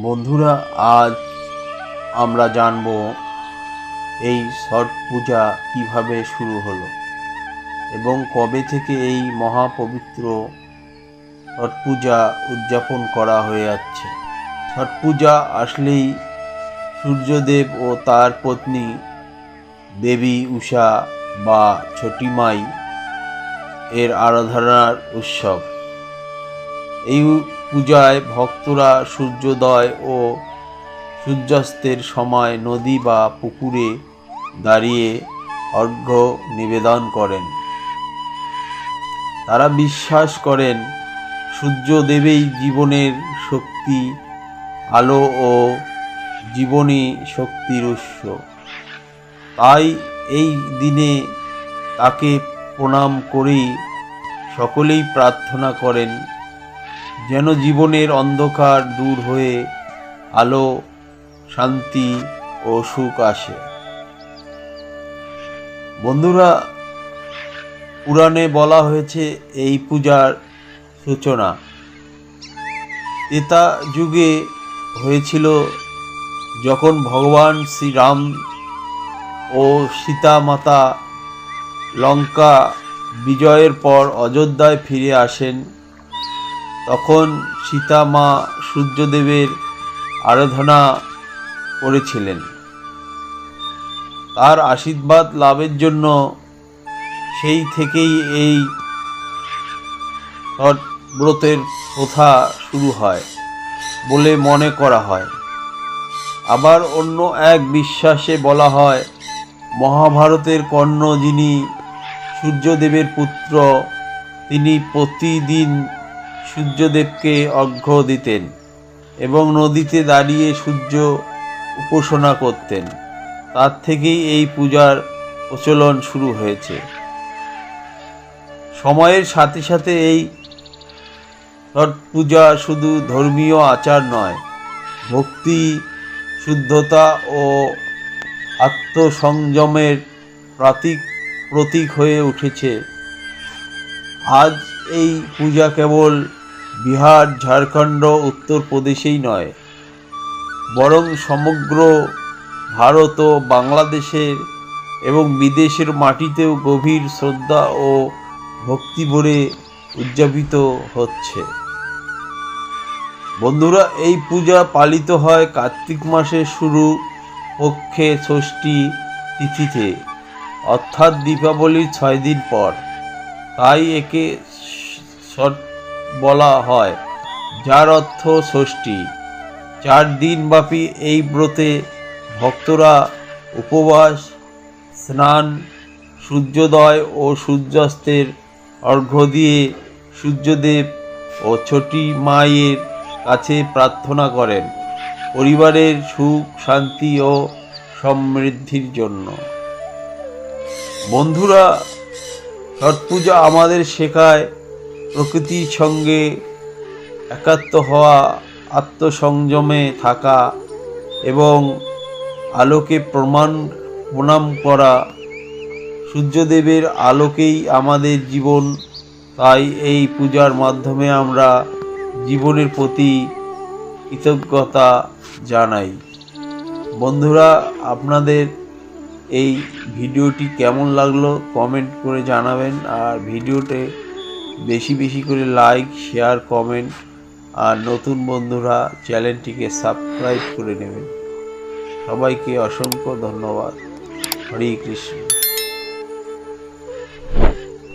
বন্ধুরা, আজ আমরা জানব এই ছট পূজা কিভাবে শুরু হলো এবং কবে থেকে এই মহাপবিত্র ছট পূজা উদযাপন করা হয়ে যাচ্ছে। ছট পূজা আসলেই সূর্যদেব ও তার পত্নী দেবী উষা বা ছটি মাই এর আরাধনার উৎসব। এই পূজায় ভক্তরা সূর্যোদয় ও সূর্যাস্তের সময় নদী বা পুকুরে দাঁড়িয়ে অর্ঘ্য নিবেদন করেন। তারা বিশ্বাস করেন সূর্যদেবই জীবনের শক্তি, আলো ও জীবনী শক্তির উৎস। তাই এই দিনে তাকে প্রণাম করেই সকলেই প্রার্থনা করেন যেন জীবনের অন্ধকার দূর হয়ে আলো, শান্তি ও সুখ আসে। বন্ধুরা, পুরাণে বলা হয়েছে এই পূজার সূচনা ত্রেতা যুগে হয়েছিল, যখন ভগবান শ্রীরাম ও সীতা মাতা লঙ্কা বিজয়ের পর অযোধ্যায় ফিরে আসেন। তখন সীতা মা সূর্যদেবের আরাধনা করেছিলেন। তার আশীর্বাদ লাভের জন্য সেই থেকেই এই ছট ব্রতের প্রথা শুরু হয় বলে মনে করা হয়। আবার অন্য এক বিশ্বাসে বলা হয়, মহাভারতের কর্ণ, যিনি সূর্যদেবের পুত্র, তিনি প্রতিদিন সূর্যদেবকে অর্ঘ্য দিতেন এবং নদীতে দাঁড়িয়ে সূর্য উপাসনা করতেন। তার থেকেই এই পূজার প্রচলন শুরু হয়েছে। সময়ের সাথে সাথে এই ছট পূজা শুধু ধর্মীয় আচার নয়, ভক্তি, শুদ্ধতা ও আত্মসংযমের প্রতীক হয়ে উঠেছে। আজ এই পূজা কেবল বিহার, ঝাড়খণ্ড, উত্তরপ্রদেশেই নয়, বরং সমগ্র ভারত ও বাংলাদেশের এবং বিদেশের মাটিতেও গভীর শ্রদ্ধা ও ভক্তি ভরে উদযাপিত হচ্ছে। বন্ধুরা, এই পূজা পালিত হয় কার্তিক মাসের শুরু পক্ষে ষষ্ঠী তিথিতে, অর্থাৎ দীপাবলির 6 দিন পর। তাই একে ছট বলা হয়, যার অর্থ ষষ্ঠী। 4 দিন ব্যাপী এই ব্রতে ভক্তরা উপবাস, স্নান, সূর্যোদয় ও সূর্যাস্তের অর্ঘ্য দিয়ে সূর্যদেব ও ছটি মায়ের কাছে প্রার্থনা করেন পরিবারের সুখ, শান্তি ও সমৃদ্ধির জন্য। বন্ধুরা, ছট পূজা আমাদের শেখায় প্রকৃতির সঙ্গে একাত্ম হওয়া, আত্মসংযমে থাকা এবং আলোকে প্রণাম করা। সূর্যদেবের আলোকেই আমাদের জীবন, তাই এই পূজার মাধ্যমে আমরা জীবনের প্রতি কৃতজ্ঞতা জানাই। বন্ধুরা, আপনাদের এই ভিডিওটি কেমন লাগলো কমেন্ট করে জানাবেন, আর ভিডিওতে বেশি বেশি করে লাইক, শেয়ার, কমেন্ট, আর নতুন বন্ধুরা চ্যানেলটিকে সাবস্ক্রাইব করে নেবেন। সবাইকে অসংখ্য ধন্যবাদ। হরে কৃষ্ণ।